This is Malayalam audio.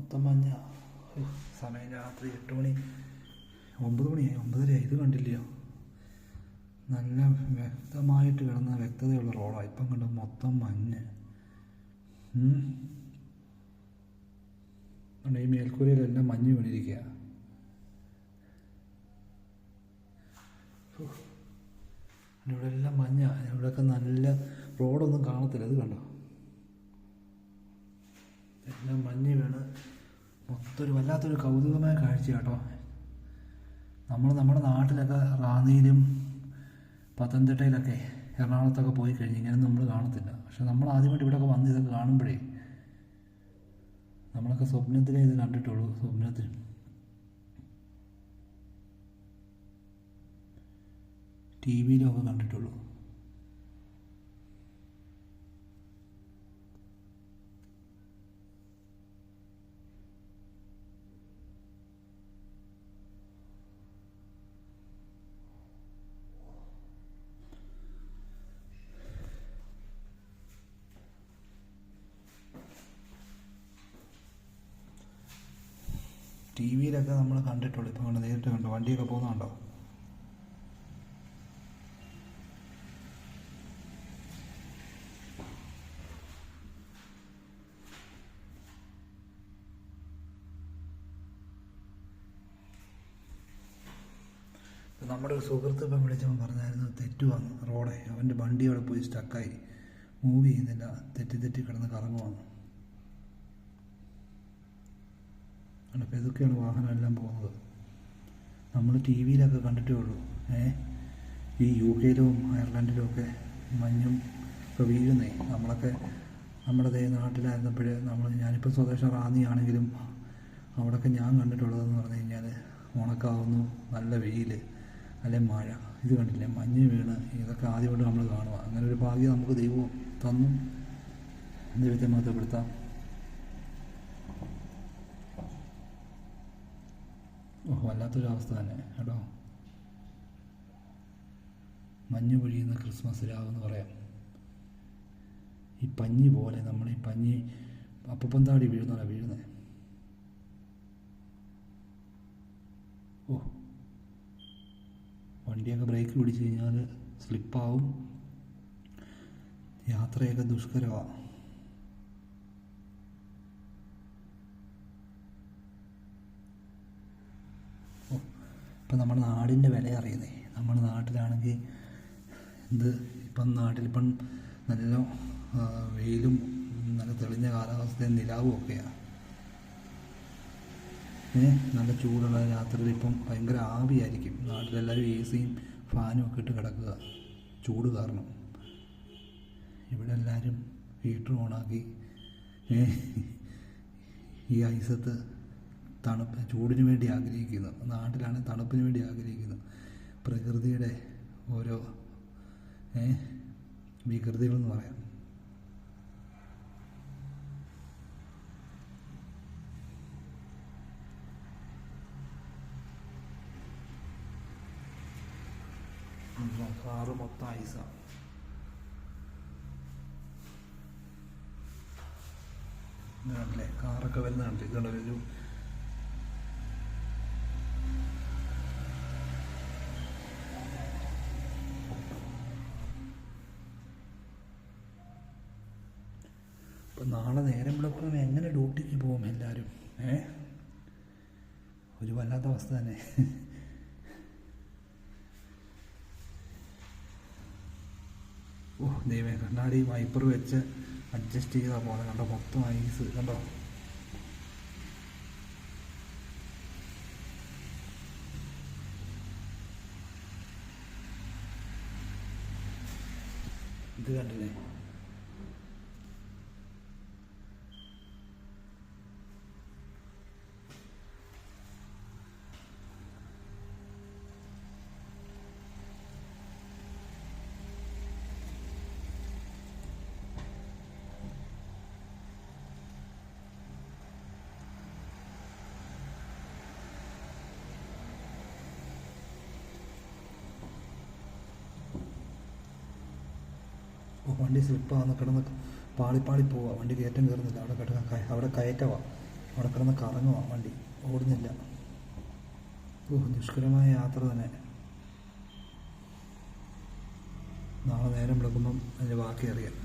മൊത്തം മഞ്ഞ. സമയം രാത്രി 8 മണി 9 മണിയായി 9:30. ഇത് കണ്ടില്ലയോ, നല്ല വ്യക്തമായിട്ട് കിടന്ന വ്യക്തതയുള്ള റോഡാണ്. ഇപ്പം കണ്ട മൊത്തം മഞ്ഞ്. ഈ മേൽക്കൂരയിലെല്ലാം മഞ്ഞ് വീണിരിക്കുക. ഇവിടെ എല്ലാം മഞ്ഞ. ഇവിടെയൊക്കെ നല്ല റോഡൊന്നും കാണത്തില്ല. ഇത് കണ്ടോ, എല്ലാം മഞ്ഞ് വീണ് മൊത്തം ഒരു വല്ലാത്തൊരു കൗതുകമായ കാഴ്ച കേട്ടോ. നമ്മുടെ നാട്ടിലൊക്കെ റാന്നിയിലും പത്തനംതിട്ടയിലൊക്കെ എറണാകുളത്തൊക്കെ പോയി കഴിഞ്ഞ് ഇങ്ങനെയൊന്നും നമ്മൾ കാണത്തില്ല. പക്ഷെ നമ്മൾ ആദ്യമായിട്ട് ഇവിടെയൊക്കെ വന്ന് ഇതൊക്കെ കാണുമ്പോഴേ നമ്മളൊക്കെ സ്വപ്നത്തിലേ ഇത് കണ്ടിട്ടുള്ളൂ. സ്വപ്നത്തിൽ TV-ലൊക്കെ കണ്ടിട്ടുള്ളൂ. TV-ലൊക്കെ നമ്മൾ കണ്ടിട്ടുള്ളൂ. ഇപ്പം കണ്ട് നേരിട്ട് കണ്ടോ, വണ്ടിയൊക്കെ പോകുന്നുണ്ടോ? നമ്മുടെ ഒരു സുഹൃത്ത് ഇപ്പം വിളിച്ചവൻ പറഞ്ഞായിരുന്നു തെറ്റുവാന്ന് റോഡെ. അവൻ്റെ വണ്ടി അവിടെ പോയി സ്റ്റക്കായി, മൂവ് ചെയ്യുന്നില്ല, തെറ്റി കിടന്ന് കറങ്ങുവാന്ന്. അപ്പോൾ ഇതൊക്കെയാണ് വാഹനം എല്ലാം പോകുന്നത്. നമ്മൾ TV-ലൊക്കെ കണ്ടിട്ടേ ഉള്ളൂ. ഈ UK-ലും അയർലൻഡിലും ഒക്കെ മഞ്ഞും ഒക്കെ വീഴുന്നേ. നമ്മളൊക്കെ നമ്മുടെ നാട്ടിലായിരുന്നപ്പോഴേ ഞാനിപ്പോൾ സ്വദേശം റാന്നിയാണെങ്കിലും അവിടെയൊക്കെ ഞാൻ കണ്ടിട്ടുള്ളതെന്ന് പറഞ്ഞു കഴിഞ്ഞാൽ ഉണക്കാവുന്നു, നല്ല വെയിൽ, അല്ലെ മഴ. ഇത് കണ്ടില്ലേ, മഞ്ഞ് വീണ്. ഇതൊക്കെ ആദ്യമായിട്ട് നമ്മൾ കാണുക. അങ്ങനെ ഒരു ഭാഗ്യം നമുക്ക് ദൈവം തന്നു. ദൈവത്തെ മഹത്വപ്പെടുത്താം. വല്ലാത്തൊരവസ്ഥ തന്നെ കേട്ടോ. മഞ്ഞ് പൊഴിയുന്ന ക്രിസ്മസ് രാവെന്ന് പറയാം. ഈ പഞ്ഞി പോലെ നമ്മൾ ഈ പഞ്ഞി അപ്പപ്പന്താടി വീഴുന്നത്. വണ്ടിയൊക്കെ ബ്രേക്ക് പിടിച്ച് കഴിഞ്ഞാൽ സ്ലിപ്പാവും, യാത്രയൊക്കെ ദുഷ്കരമാണ്. ഇപ്പം നമ്മുടെ നാടിൻ്റെ വില അറിയുന്നേ. നമ്മുടെ നാട്ടിലാണെങ്കിൽ ഇപ്പം നല്ല വെയിലും നല്ല തെളിഞ്ഞ കാലാവസ്ഥയും നിലാവും ഒക്കെയാണ്. നല്ല ചൂടുള്ള രാത്രിയിൽ ഇപ്പം ഭയങ്കര ആവിയായിരിക്കും. നാട്ടിലെല്ലാവരും AC-യും ഫാനും ഒക്കെ ഇട്ട് കിടക്കുക ചൂട് കാരണം. ഇവിടെ എല്ലാവരും ഹീറ്റർ ഓണാക്കി ഈ ഐസത്ത് ചൂടിന് വേണ്ടി ആഗ്രഹിക്കുന്നു. നാട്ടിലാണ് തണുപ്പിന് വേണ്ടി ആഗ്രഹിക്കുന്നു. പ്രകൃതിയുടെ ഓരോ വികൃതികളെന്ന് പറയാം. കാറ് മൊത്തം ഐസാണ്. ഇതല്ലേ കാറൊക്കെ വരുന്നുണ്ട്. ഇതുണ്ട് ഒരു ഇപ്പം നാളെ നേരം വിളപ്പം എങ്ങനെ ഡ്യൂട്ടിക്ക് പോകും എല്ലാവരും? ഒരു വല്ലാത്ത അവസ്ഥ തന്നെ. ദൈവമേ, കണ്ണാടി വൈപ്പർ വെച്ച് അഡ്ജസ്റ്റ് ചെയ്താൽ പോലെ കണ്ടോ, മൊത്തം ഐസ് കണ്ടോ. ഇത് കണ്ടില്ലേ, വണ്ടി സ്ലിപ്പാന്ന് കിടന്ന് പാളിപ്പാളി പോവുക. വണ്ടി കയറ്റം കയറുന്നില്ല. അവിടെ കയറ്റവാ. അവിടെ കിടന്ന് കറങ്ങുക വണ്ടി, ഓടുന്നില്ല. ദുഷ്കരമായ യാത്ര തന്നെ. നാളെ നേരം വിളക്കുമ്പം അതിൻ്റെ ബാക്കി അറിയാം.